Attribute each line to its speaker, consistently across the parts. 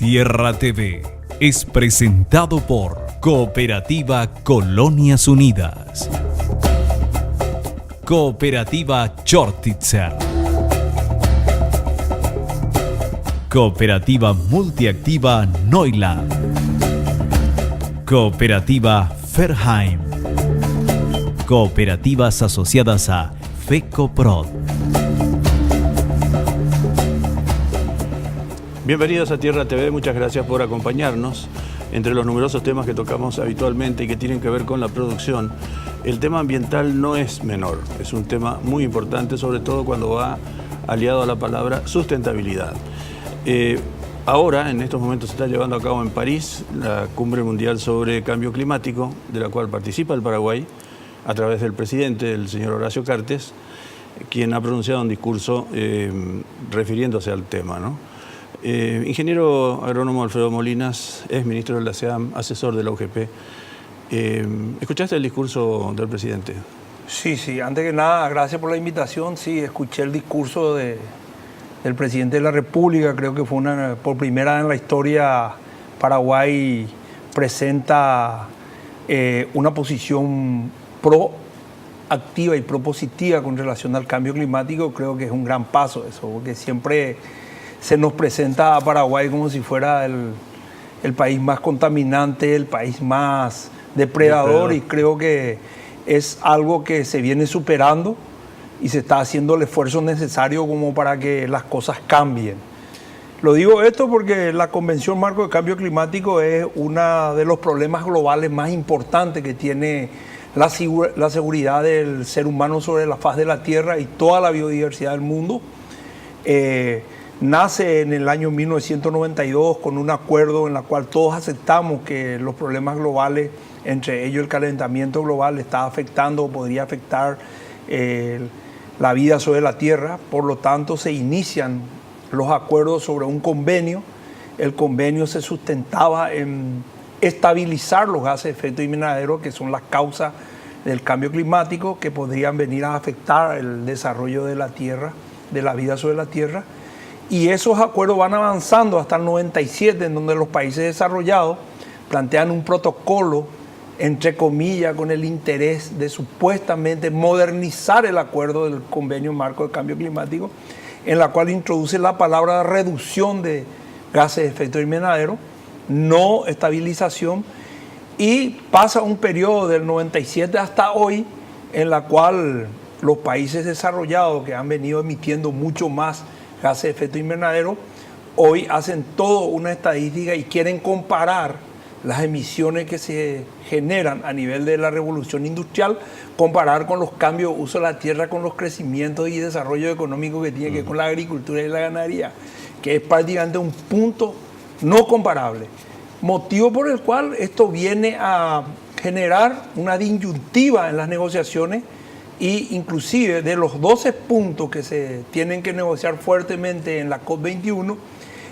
Speaker 1: Tierra TV es presentado por Cooperativa Colonias Unidas, Cooperativa Chortitzer, Cooperativa Multiactiva Neuland, Cooperativa Ferheim, Cooperativas asociadas a FECOPROD.
Speaker 2: Bienvenidos a Tierra TV, muchas gracias por acompañarnos. Entre los numerosos temas que tocamos habitualmente y que tienen que ver con la producción, el tema ambiental no es menor, es un tema muy importante, sobre todo cuando va aliado a la palabra sustentabilidad. Ahora, en estos momentos, se está llevando a cabo en París la Cumbre Mundial sobre Cambio Climático, de la cual participa el Paraguay a través del presidente, el señor Horacio Cartes, quien ha pronunciado un discurso refiriéndose al tema, ¿no? Ingeniero agrónomo Alfredo Molinas, es ministro de la SEAM, asesor de la UGP. ¿Escuchaste el discurso del presidente?
Speaker 3: Sí, antes que nada, gracias por la invitación. Sí, escuché el discurso del presidente de la República. Creo que fue por primera vez en la historia Paraguay presenta una posición proactiva y propositiva con relación al cambio climático. Creo que es un gran paso eso, porque siempre se nos presenta a Paraguay como si fuera el país más contaminante, el país más depredador, y creo que es algo que se viene superando y se está haciendo el esfuerzo necesario como para que las cosas cambien. Lo digo esto porque la Convención Marco de Cambio Climático es uno de los problemas globales más importantes que tiene la seguridad del ser humano sobre la faz de la Tierra y toda la biodiversidad del mundo. Nace en el año 1992 con un acuerdo en el cual todos aceptamos que los problemas globales, entre ellos el calentamiento global, está afectando o podría afectar la vida sobre la Tierra. Por lo tanto, se inician los acuerdos sobre un convenio. El convenio se sustentaba en estabilizar los gases de efecto invernadero, que son las causas del cambio climático, que podrían venir a afectar el desarrollo de la Tierra, de la vida sobre la Tierra. Y esos acuerdos van avanzando hasta el 97, en donde los países desarrollados plantean un protocolo, entre comillas, con el interés de supuestamente modernizar el acuerdo del Convenio Marco de Cambio Climático, en la cual introduce la palabra reducción de gases de efecto invernadero, no estabilización, y pasa un periodo del 97 hasta hoy, en la cual los países desarrollados, que han venido emitiendo mucho más gases de efecto invernadero, hoy hacen toda una estadística y quieren comparar las emisiones que se generan a nivel de la revolución industrial, comparar con los cambios de uso de la tierra, con los crecimientos y desarrollo económico que tiene que ver con la agricultura y la ganadería, que es prácticamente un punto no comparable. Motivo por el cual esto viene a generar una disyuntiva en las negociaciones, y inclusive de los 12 puntos que se tienen que negociar fuertemente en la COP21,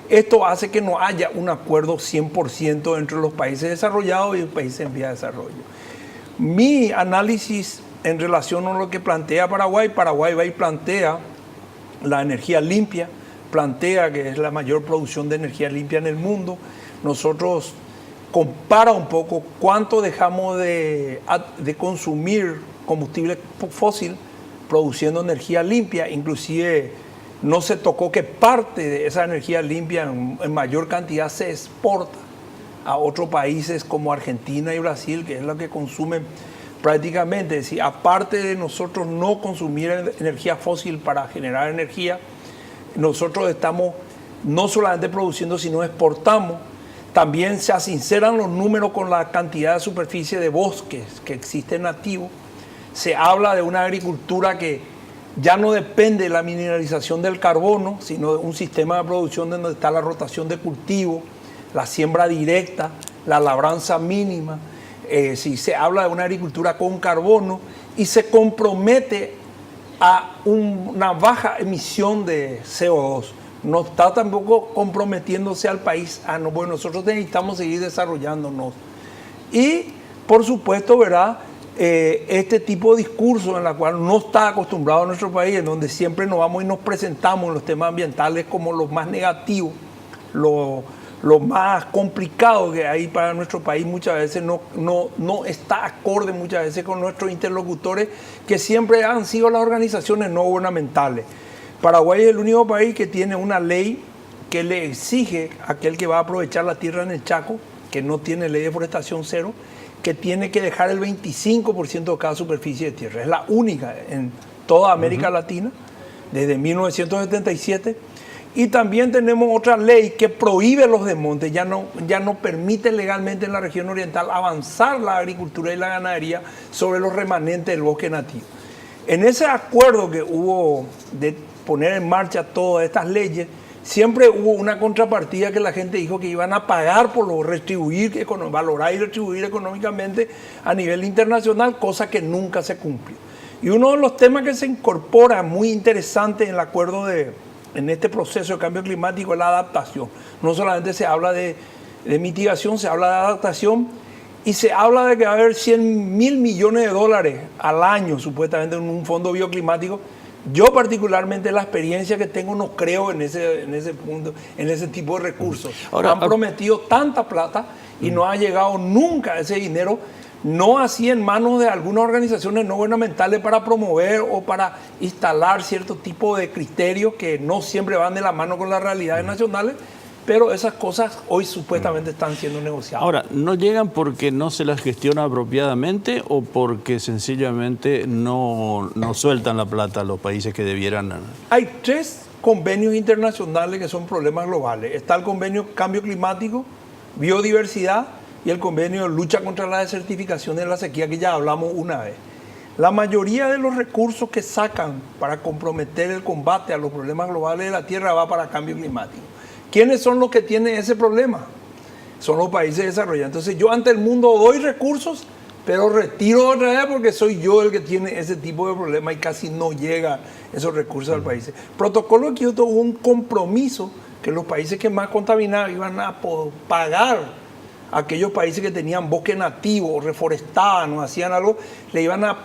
Speaker 3: esto hace que no haya un acuerdo 100% entre los países desarrollados y los países en vía de desarrollo. Mi análisis en relación a lo que plantea Paraguay va y plantea la energía limpia, plantea que es la mayor producción de energía limpia en el mundo. Nosotros compara un poco cuánto dejamos de consumir combustible fósil produciendo energía limpia. Inclusive no se tocó que parte de esa energía limpia en mayor cantidad se exporta a otros países como Argentina y Brasil, que es lo que consumen prácticamente. Es decir, aparte de nosotros no consumir energía fósil para generar energía, nosotros estamos no solamente produciendo, sino exportamos. También se sinceran los números con la cantidad de superficie de bosques que existen nativos. Se habla de una agricultura que ya no depende de la mineralización del carbono, sino de un sistema de producción donde está la rotación de cultivo, la siembra directa, la labranza mínima. Si se habla de una agricultura con carbono y se compromete a una baja emisión de CO2. No está tampoco comprometiéndose al país. Bueno, nosotros necesitamos seguir desarrollándonos. Y, por supuesto, ¿verdad?, este tipo de discurso en la cual no está acostumbrado nuestro país, en donde siempre nos vamos y nos presentamos en los temas ambientales como los más negativos, lo más complicado que hay para nuestro país muchas veces no está acorde muchas veces con nuestros interlocutores, que siempre han sido las organizaciones no gubernamentales. Paraguay es el único país que tiene una ley que le exige a aquel que va a aprovechar la tierra en el Chaco, que no tiene ley de forestación cero, que tiene que dejar el 25% de cada superficie de tierra. Es la única en toda América Latina, desde 1977. Y también tenemos otra ley que prohíbe los desmontes, ya no permite legalmente en la región oriental avanzar la agricultura y la ganadería sobre los remanentes del bosque nativo. En ese acuerdo que hubo de poner en marcha todas estas leyes, siempre hubo una contrapartida que la gente dijo que iban a pagar por lo retribuir, valorar y retribuir económicamente a nivel internacional, cosa que nunca se cumplió. Y uno de los temas que se incorpora muy interesante en el acuerdo en este proceso de cambio climático es la adaptación. No solamente se habla de mitigación, se habla de adaptación y se habla de que va a haber 100.000 millones de dólares al año supuestamente en un fondo bioclimático. Yo particularmente la experiencia que tengo no creo en ese punto, en ese tipo de recursos. Han prometido tanta plata y no ha llegado nunca ese dinero, no así en manos de algunas organizaciones no gubernamentales para promover o para instalar cierto tipo de criterios que no siempre van de la mano con las realidades nacionales, pero esas cosas hoy supuestamente están siendo negociadas.
Speaker 2: Ahora, ¿no llegan porque no se las gestiona apropiadamente o porque sencillamente no sueltan la plata a los países que debieran?
Speaker 3: Hay 3 convenios internacionales que son problemas globales. Está el convenio Cambio Climático, Biodiversidad y el convenio Lucha contra la Desertificación y la Sequía, que ya hablamos una vez. La mayoría de los recursos que sacan para comprometer el combate a los problemas globales de la Tierra va para cambio climático. ¿Quiénes son los que tienen ese problema? Son los países desarrollados. Entonces yo ante el mundo doy recursos, pero retiro otra vez porque soy yo el que tiene ese tipo de problema y casi no llega esos recursos al país. Protocolo de Kioto hubo un compromiso que los países que más contaminaban iban a pagar a aquellos países que tenían bosque nativo, o reforestaban o hacían algo, le iban a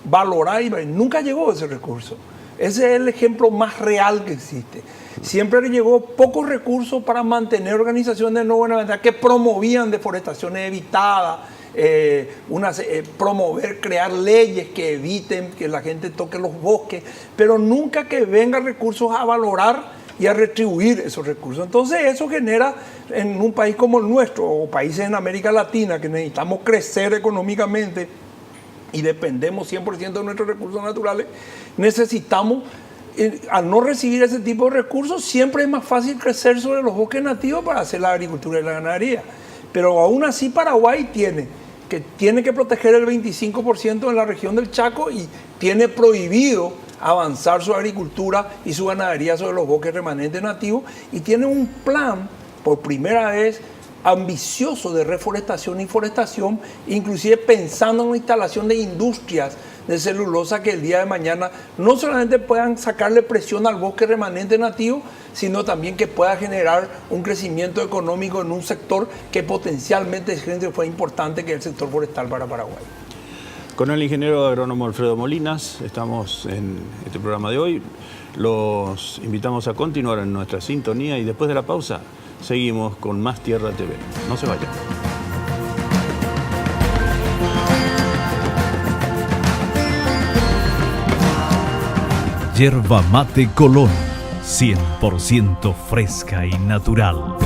Speaker 3: valorar y nunca llegó ese recurso. Ese es el ejemplo más real que existe. Siempre llegó pocos recursos para mantener organizaciones no gubernamentales que promovían deforestaciones evitadas, promover, crear leyes que eviten que la gente toque los bosques, pero nunca que vengan recursos a valorar y a retribuir esos recursos. Entonces eso genera en un país como el nuestro, o países en América Latina, que necesitamos crecer económicamente y dependemos 100% de nuestros recursos naturales, necesitamos, al no recibir ese tipo de recursos, siempre es más fácil crecer sobre los bosques nativos para hacer la agricultura y la ganadería. Pero aún así Paraguay tiene que proteger el 25% en la región del Chaco y tiene prohibido avanzar su agricultura y su ganadería sobre los bosques remanentes nativos, y tiene un plan, por primera vez, ambicioso de reforestación y forestación, inclusive pensando en la instalación de industrias de celulosa que el día de mañana no solamente puedan sacarle presión al bosque remanente nativo, sino también que pueda generar un crecimiento económico en un sector que potencialmente fue importante, que es el sector forestal para Paraguay.
Speaker 2: Con el ingeniero agrónomo Alfredo Molinas estamos en este programa de hoy. Los invitamos a continuar en nuestra sintonía y después de la pausa seguimos con más Tierra TV. No se vayan.
Speaker 1: Yerba Mate Colón, 100% fresca y natural.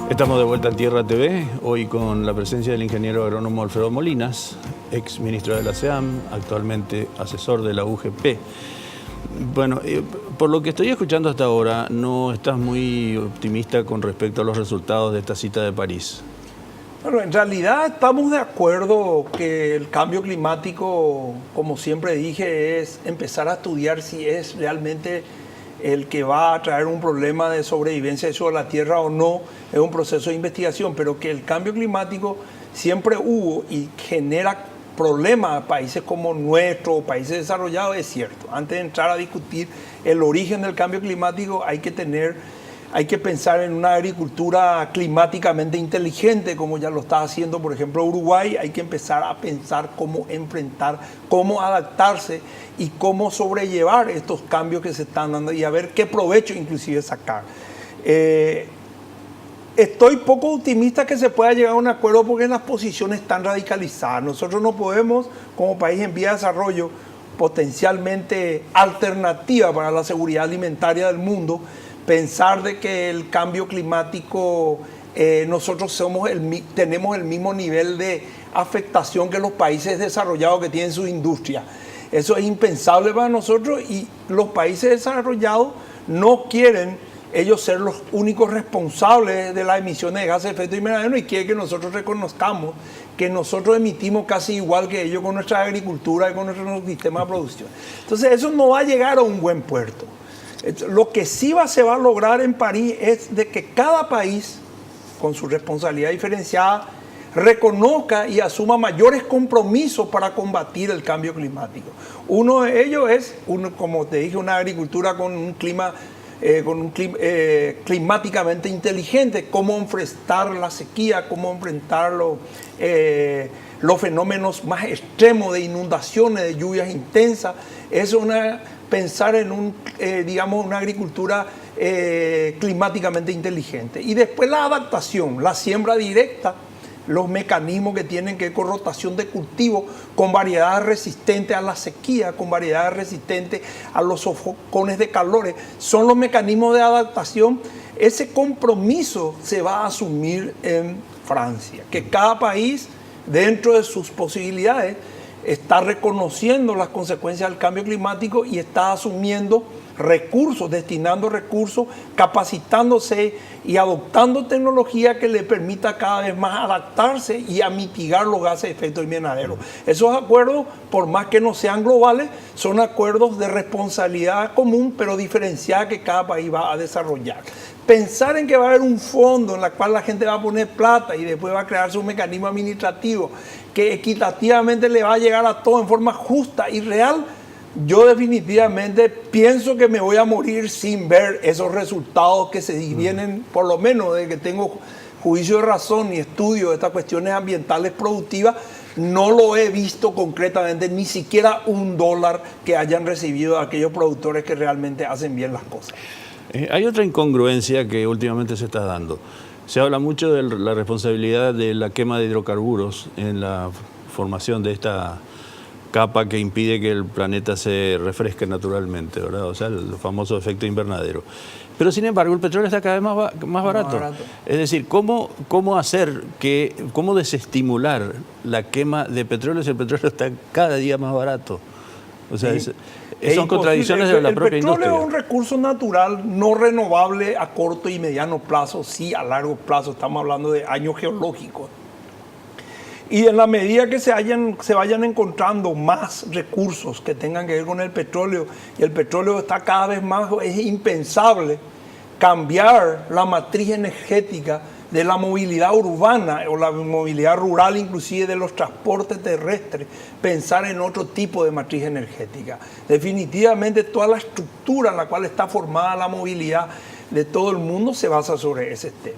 Speaker 2: Estamos de vuelta en Tierra TV, hoy con la presencia del ingeniero agrónomo Alfredo Molinas, ex ministro de la SEAM, actualmente asesor de la UGP. Bueno, por lo que estoy escuchando hasta ahora, no estás muy optimista con respecto a los resultados de esta cita de París.
Speaker 3: Bueno, en realidad estamos de acuerdo que el cambio climático, como siempre dije, es empezar a estudiar si es realmente el que va a traer un problema de sobrevivencia sobre la Tierra o no. Es un proceso de investigación, pero que el cambio climático siempre hubo y genera problemas a países como nuestro, países desarrollados, es cierto. Antes de entrar a discutir el origen del cambio climático hay que tener Hay que pensar en una agricultura climáticamente inteligente, como ya lo está haciendo, por ejemplo, Uruguay. Hay que empezar a pensar cómo enfrentar, cómo adaptarse y cómo sobrellevar estos cambios que se están dando y a ver qué provecho inclusive sacar. Estoy poco optimista que se pueda llegar a un acuerdo porque las posiciones están radicalizadas. Nosotros no podemos, como país en vía de desarrollo, potencialmente alternativa para la seguridad alimentaria del mundo, pensar de que el cambio climático, nosotros tenemos el mismo nivel de afectación que los países desarrollados que tienen sus industrias. Eso es impensable para nosotros y los países desarrollados no quieren ellos ser los únicos responsables de las emisiones de gases de efecto invernadero y quieren que nosotros reconozcamos que nosotros emitimos casi igual que ellos con nuestra agricultura y con nuestro sistema de producción. Entonces eso no va a llegar a un buen puerto. Lo que sí se va a lograr en París es de que cada país, con su responsabilidad diferenciada, reconozca y asuma mayores compromisos para combatir el cambio climático. Uno de ellos es, como te dije, una agricultura con un clima climáticamente inteligente, cómo enfrentar la sequía, cómo enfrentar los fenómenos más extremos de inundaciones, de lluvias intensas. Es pensar en una agricultura climáticamente inteligente. Y después la adaptación, la siembra directa, los mecanismos que tienen que ver con rotación de cultivo, con variedades resistentes a la sequía, con variedades resistentes a los sofocones de calores, son los mecanismos de adaptación. Ese compromiso se va a asumir en Francia, que cada país, dentro de sus posibilidades, está reconociendo las consecuencias del cambio climático y está asumiendo recursos, destinando recursos, capacitándose y adoptando tecnología que le permita cada vez más adaptarse y a mitigar los gases de efecto invernadero. Esos acuerdos, por más que no sean globales, son acuerdos de responsabilidad común, pero diferenciada que cada país va a desarrollar. Pensar en que va a haber un fondo en el cual la gente va a poner plata y después va a crearse un mecanismo administrativo que equitativamente le va a llegar a todo en forma justa y real, yo definitivamente pienso que me voy a morir sin ver esos resultados que se vienen, por lo menos desde que tengo juicio de razón y estudio de estas cuestiones ambientales productivas, no lo he visto concretamente, ni siquiera $1 que hayan recibido aquellos productores que realmente hacen bien las cosas.
Speaker 2: Hay otra incongruencia que últimamente se está dando. Se habla mucho de la responsabilidad de la quema de hidrocarburos en la formación de esta capa que impide que el planeta se refresque naturalmente, ¿verdad? O sea, el famoso efecto invernadero. Pero sin embargo, el petróleo está cada vez más barato. Es decir, ¿cómo desestimular la quema de petróleo si el petróleo está cada día más barato? O sea, son contradicciones de la propia industria.
Speaker 3: El petróleo es un recurso natural no renovable a corto y mediano plazo, sí a largo plazo, estamos hablando de años geológicos. Y en la medida que se vayan encontrando más recursos que tengan que ver con el petróleo, y el petróleo está cada vez más, es impensable cambiar la matriz energética de la movilidad urbana o la movilidad rural, inclusive de los transportes terrestres, pensar en otro tipo de matriz energética. Definitivamente toda la estructura en la cual está formada la movilidad de todo el mundo se basa sobre ese tema.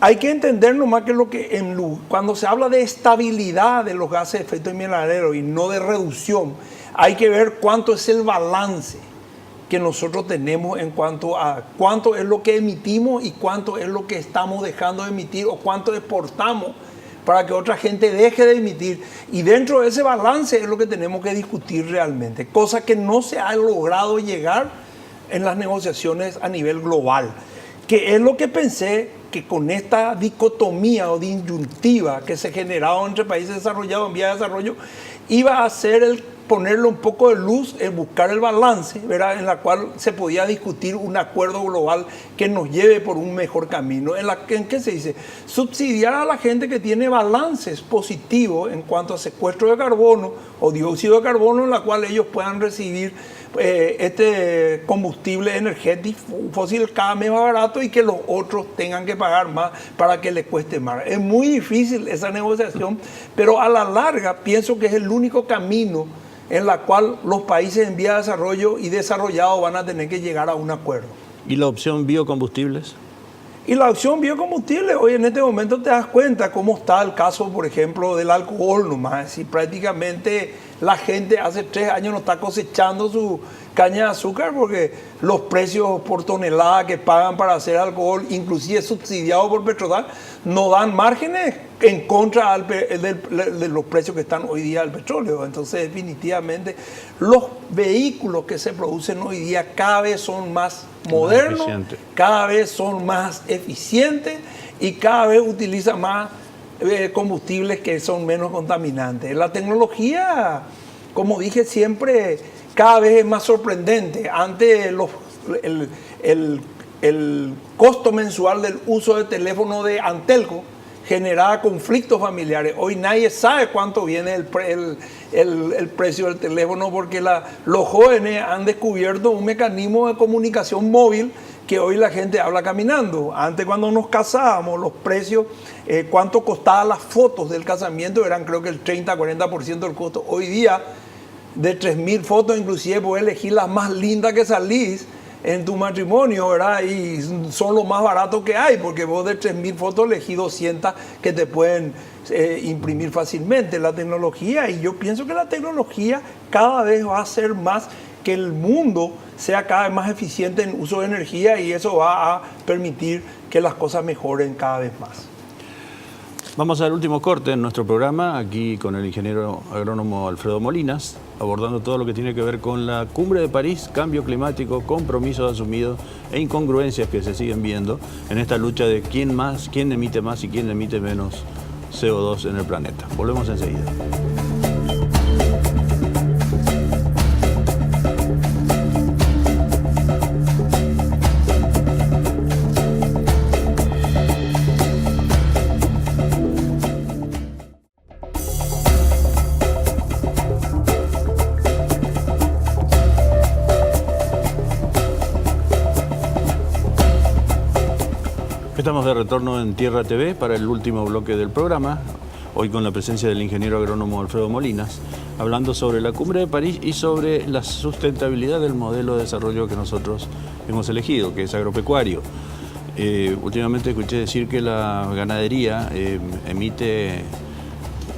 Speaker 3: Hay que entender nomás que cuando se habla de estabilidad de los gases de efecto invernadero y no de reducción, hay que ver cuánto es el balance que nosotros tenemos en cuanto a cuánto es lo que emitimos y cuánto es lo que estamos dejando de emitir o cuánto exportamos para que otra gente deje de emitir. Y dentro de ese balance es lo que tenemos que discutir realmente, cosa que no se ha logrado llegar en las negociaciones a nivel global, que es lo que pensé que con esta dicotomía o disyuntiva que se generaba entre países desarrollados en vía de desarrollo, iba a ser ponerle un poco de luz, buscar el balance, ¿verdad? En la cual se podía discutir un acuerdo global que nos lleve por un mejor camino. ¿En qué se dice? Subsidiar a la gente que tiene balances positivos en cuanto a secuestro de carbono o dióxido de carbono, en la cual ellos puedan recibir este combustible energético fósil cada vez más barato y que los otros tengan que pagar más para que les cueste más. Es muy difícil esa negociación, pero a la larga pienso que es el único camino en la cual los países en vía de desarrollo y desarrollados van a tener que llegar a un acuerdo.
Speaker 2: ¿Y la opción biocombustibles?
Speaker 3: Y la opción biocombustible, hoy en este momento te das cuenta cómo está el caso, por ejemplo, del alcohol nomás. Si prácticamente la gente hace 3 años no está cosechando su caña de azúcar porque los precios por tonelada que pagan para hacer alcohol, inclusive subsidiado por Petrodar, no dan márgenes en contra de los precios que están hoy día del petróleo. Entonces, definitivamente, los vehículos que se producen hoy día cada vez son más modernos, cada vez son más eficientes y cada vez utilizan más combustibles que son menos contaminantes. La tecnología, como dije siempre, cada vez es más sorprendente. Antes el costo mensual del uso de teléfono de Antelco generaba conflictos familiares. Hoy nadie sabe cuánto viene el precio del teléfono porque los jóvenes han descubierto un mecanismo de comunicación móvil que hoy la gente habla caminando. Antes, cuando nos casábamos, los precios, cuánto costaban las fotos del casamiento, eran creo que el 30-40% del costo. Hoy día, de 3.000 fotos, inclusive puedes elegir las más lindas que salís en tu matrimonio, ¿verdad? Y son los más baratos que hay, porque vos de 3.000 fotos elegís 200 que te pueden imprimir fácilmente. La tecnología, y yo pienso que la tecnología cada vez va a hacer más que el mundo sea cada vez más eficiente en uso de energía y eso va a permitir que las cosas mejoren cada vez más.
Speaker 2: Vamos al último corte en nuestro programa, aquí con el ingeniero agrónomo Alfredo Molinas, abordando todo lo que tiene que ver con la Cumbre de París, cambio climático, compromisos asumidos e incongruencias que se siguen viendo en esta lucha de quién emite más y quién emite menos CO2 en el planeta. Volvemos enseguida. Estamos de retorno en Tierra TV para el último bloque del programa, hoy con la presencia del ingeniero agrónomo Alfredo Molinas, hablando sobre la Cumbre de París y sobre la sustentabilidad del modelo de desarrollo que nosotros hemos elegido, que es agropecuario. Últimamente escuché decir que la ganadería emite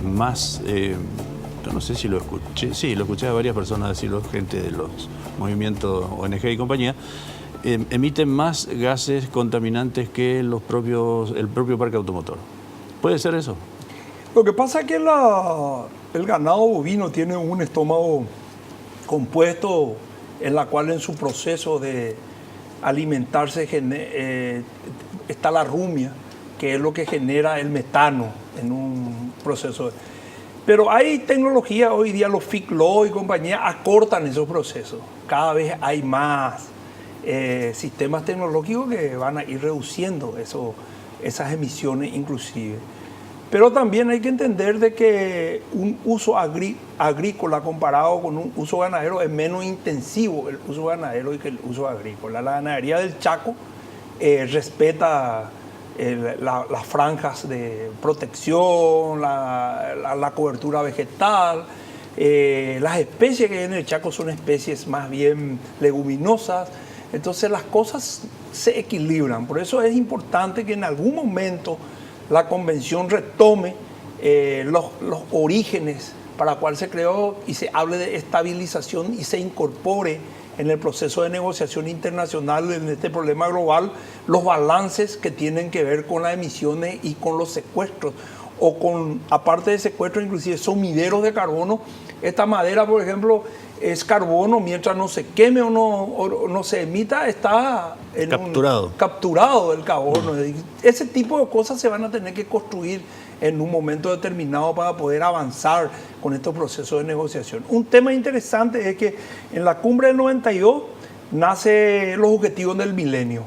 Speaker 2: más, yo no sé si lo escuché, sí, lo escuché a varias personas decirlo, gente de los movimientos ONG y compañía, emiten más gases contaminantes que el propio parque automotor. ¿Puede ser eso?
Speaker 3: Lo que pasa es que el ganado bovino tiene un estómago compuesto en la cual en su proceso de alimentarse está la rumia, que es lo que genera el metano en un proceso. Pero hay tecnología hoy día, los FICLO y compañía acortan esos procesos. Cada vez hay más sistemas tecnológicos que van a ir reduciendo esas emisiones inclusive. Pero también hay que entender de que un uso agrícola comparado con un uso ganadero es menos intensivo el uso ganadero que el uso agrícola. La ganadería del Chaco respeta las franjas de protección, la cobertura vegetal. Las especies que hay en el Chaco son especies más bien leguminosas. Entonces las cosas se equilibran. Por eso es importante que en algún momento la convención retome los orígenes para cual se creó y se hable de estabilización y se incorpore en el proceso de negociación internacional en este problema global los balances que tienen que ver con las emisiones y con los secuestros o con, aparte de secuestros, inclusive sumideros de carbono. Esta madera, por ejemplo, es carbono, mientras no se queme o no se emita, está capturado el carbono. Ese tipo de cosas se van a tener que construir en un momento determinado para poder avanzar con estos procesos de negociación. Un tema interesante es que en la cumbre del 92 nacen los objetivos del milenio.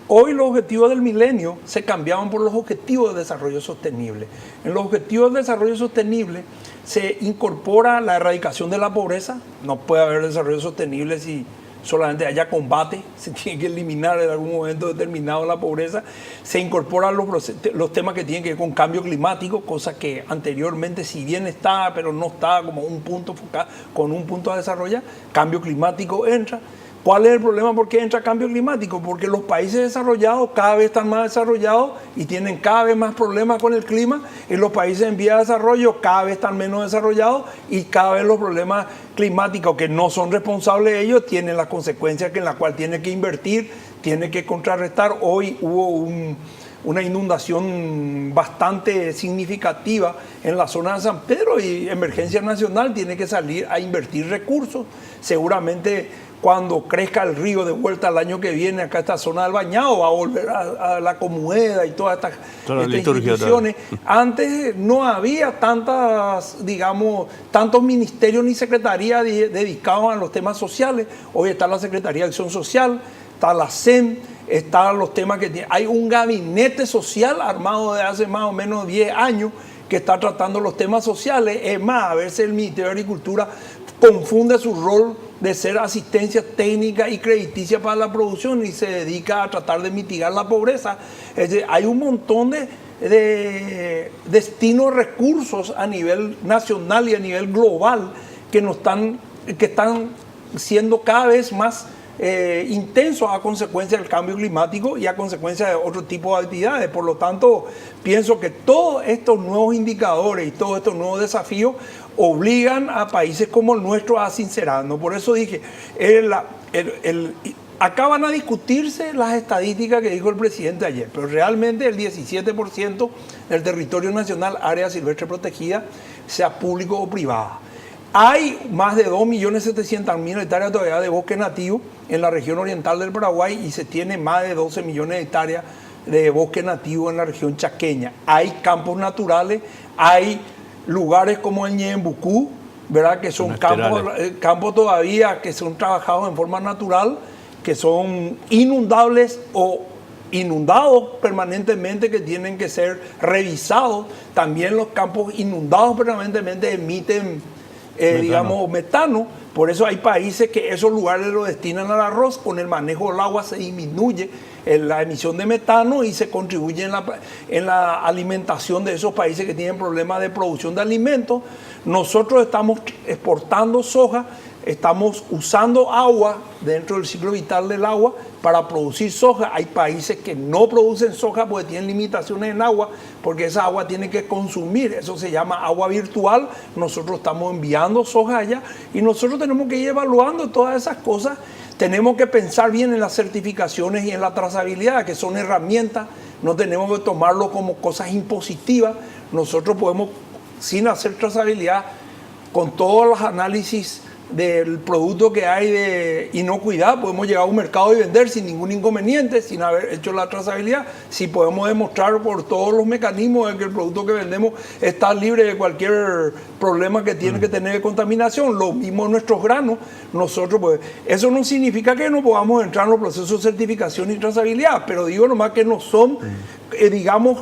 Speaker 3: Hoy los objetivos del milenio se cambiaban por los objetivos de desarrollo sostenible. En los objetivos de desarrollo sostenible se incorpora la erradicación de la pobreza. No puede haber desarrollo sostenible si solamente haya combate. Se tiene que eliminar en algún momento determinado la pobreza. Se incorporan los temas que tienen que ver con cambio climático, cosa que anteriormente, si bien estaba, pero no estaba como un punto focal, con un punto a desarrollar. Cambio climático entra. ¿Cuál es el problema? ¿Por qué entra cambio climático? Porque los países desarrollados cada vez están más desarrollados y tienen cada vez más problemas con el clima, y los países en vía de desarrollo cada vez están menos desarrollados y cada vez los problemas climáticos que no son responsables de ellos tienen las consecuencias en las cuales tiene que invertir, tiene que contrarrestar. Hoy hubo una inundación bastante significativa en la zona de San Pedro y Emergencia Nacional tiene que salir a invertir recursos. Seguramente cuando crezca el río de vuelta el año que viene, acá esta zona del Bañado va a volver a la Comueda y todas estas instituciones. Antes no había tantas, digamos, tantos ministerios ni secretarías dedicados a los temas sociales. Hoy está la Secretaría de Acción Social, está la SEM, están los temas que tiene. Hay un gabinete social armado de hace más o menos 10 años que está tratando los temas sociales. Es más, a veces el Ministerio de Agricultura confunde su rol de ser asistencia técnica y crediticia para la producción y se dedica a tratar de mitigar la pobreza. Es decir, hay un montón de destinos, recursos a nivel nacional y a nivel global que están siendo cada vez más intensos a consecuencia del cambio climático y a consecuencia de otro tipo de actividades. Por lo tanto, pienso que todos estos nuevos indicadores y todos estos nuevos desafíos obligan a países como el nuestro a sincerarnos. Por eso dije, acá van a discutirse las estadísticas que dijo el presidente ayer, pero realmente el 17% del territorio nacional, área silvestre protegida, sea público o privada. Hay más de 2.700.000 hectáreas todavía de bosque nativo en la región oriental del Paraguay y se tiene más de 12 millones de hectáreas de bosque nativo en la región chaqueña. Hay campos naturales, hay lugares como el Ñembucú, ¿verdad? Que son campos todavía que son trabajados en forma natural, que son inundables o inundados permanentemente, que tienen que ser revisados. También los campos inundados permanentemente emiten digamos, metano. Por eso hay países que esos lugares lo destinan al arroz. Con el manejo del agua se disminuye la emisión de metano y se contribuye en la alimentación de esos países que tienen problemas de producción de alimentos. Nosotros estamos exportando soja, estamos usando agua dentro del ciclo vital del agua para producir soja. Hay países que no producen soja porque tienen limitaciones en agua, porque esa agua tiene que consumir. Eso se llama agua virtual. Nosotros estamos enviando soja allá y nosotros tenemos que ir evaluando todas esas cosas. Tenemos que pensar bien en las certificaciones y en la trazabilidad, que son herramientas. No tenemos que tomarlo como cosas impositivas. Nosotros podemos, sin hacer trazabilidad, con todos los análisis del producto que hay de inocuidad, podemos llegar a un mercado y vender sin ningún inconveniente, sin haber hecho la trazabilidad. Si podemos demostrar por todos los mecanismos de que el producto que vendemos está libre de cualquier problema que tiene que tener de contaminación, lo mismo en nuestros granos, nosotros pues, eso no significa que no podamos entrar en los procesos de certificación y trazabilidad, pero digo nomás que no son, digamos,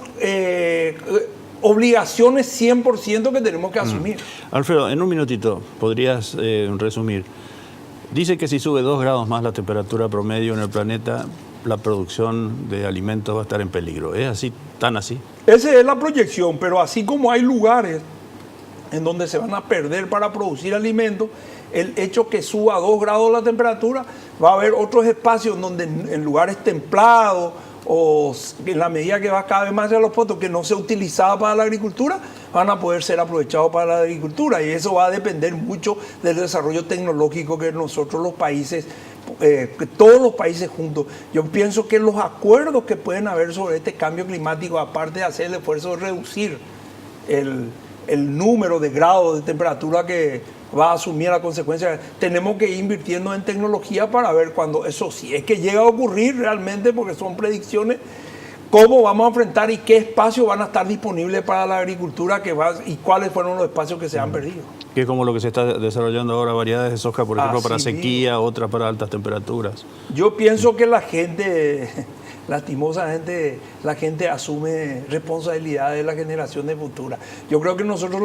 Speaker 3: obligaciones 100% que tenemos que asumir.
Speaker 2: Alfredo, en un minutito, ¿podrías resumir? Dice que si sube 2 grados más la temperatura promedio en el planeta, la producción de alimentos va a estar en peligro. ¿Es así, tan así?
Speaker 3: Esa es la proyección, pero así como hay lugares en donde se van a perder para producir alimentos, el hecho que suba 2 grados la temperatura, va a haber otros espacios donde en lugares templados, o en la medida que va cada vez más hacia los puertos que no se utilizaba para la agricultura, van a poder ser aprovechados para la agricultura, y eso va a depender mucho del desarrollo tecnológico que nosotros los países, que todos los países juntos. Yo pienso que los acuerdos que pueden haber sobre este cambio climático, aparte de hacer el esfuerzo de reducir el número de grados de temperatura que va a asumir la consecuencia, tenemos que ir invirtiendo en tecnología para ver cuando eso, si es que llega a ocurrir realmente, porque son predicciones, cómo vamos a enfrentar y qué espacios van a estar disponibles para la agricultura y cuáles fueron los espacios que se han perdido.
Speaker 2: Que es como lo que se está desarrollando ahora, variedades de soja, por ejemplo, para sequía, otras para altas temperaturas.
Speaker 3: Yo pienso que la gente, lastimosamente, la gente asume responsabilidad de la generación de futura. Yo creo que nosotros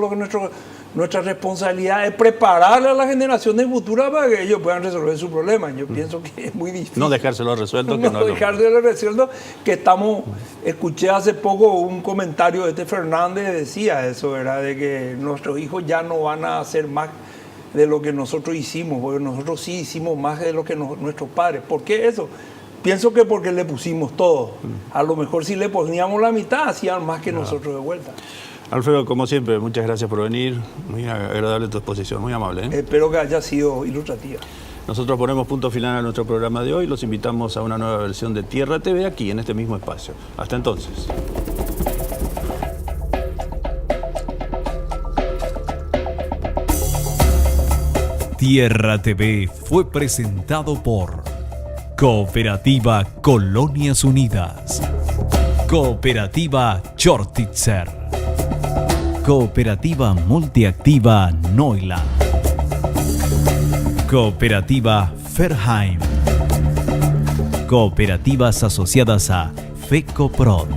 Speaker 3: nuestra responsabilidad es preparar a la generación de futura para que ellos puedan resolver su problema. Yo pienso que es muy difícil.
Speaker 2: No dejárselo resuelto.
Speaker 3: Dejárselo resuelto, que estamos... Escuché hace poco un comentario de Fernández, decía eso, ¿verdad? De que nuestros hijos ya no van a hacer más de lo que nosotros hicimos, porque nosotros sí hicimos más de lo que nuestros padres. ¿Por qué eso? Pienso que porque le pusimos todo. A lo mejor si le poníamos la mitad, hacían más que nosotros de vuelta.
Speaker 2: Alfredo, como siempre, muchas gracias por venir. Muy agradable tu exposición, muy amable.
Speaker 3: Espero que haya sido ilustrativa.
Speaker 2: Nosotros ponemos punto final a nuestro programa de hoy. Los invitamos a una nueva versión de Tierra TV aquí, en este mismo espacio. Hasta entonces.
Speaker 1: Tierra TV fue presentado por Cooperativa Colonias Unidas, Cooperativa Chortitzer, Cooperativa Multiactiva Neuland, Cooperativa Ferheim, Cooperativas asociadas a FECOPROD.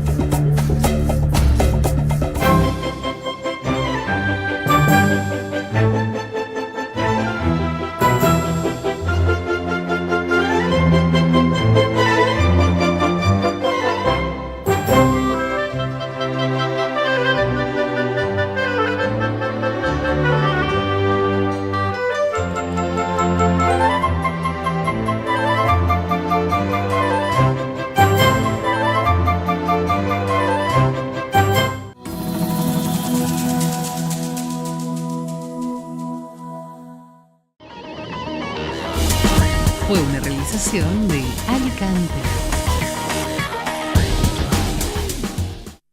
Speaker 4: Fue una realización de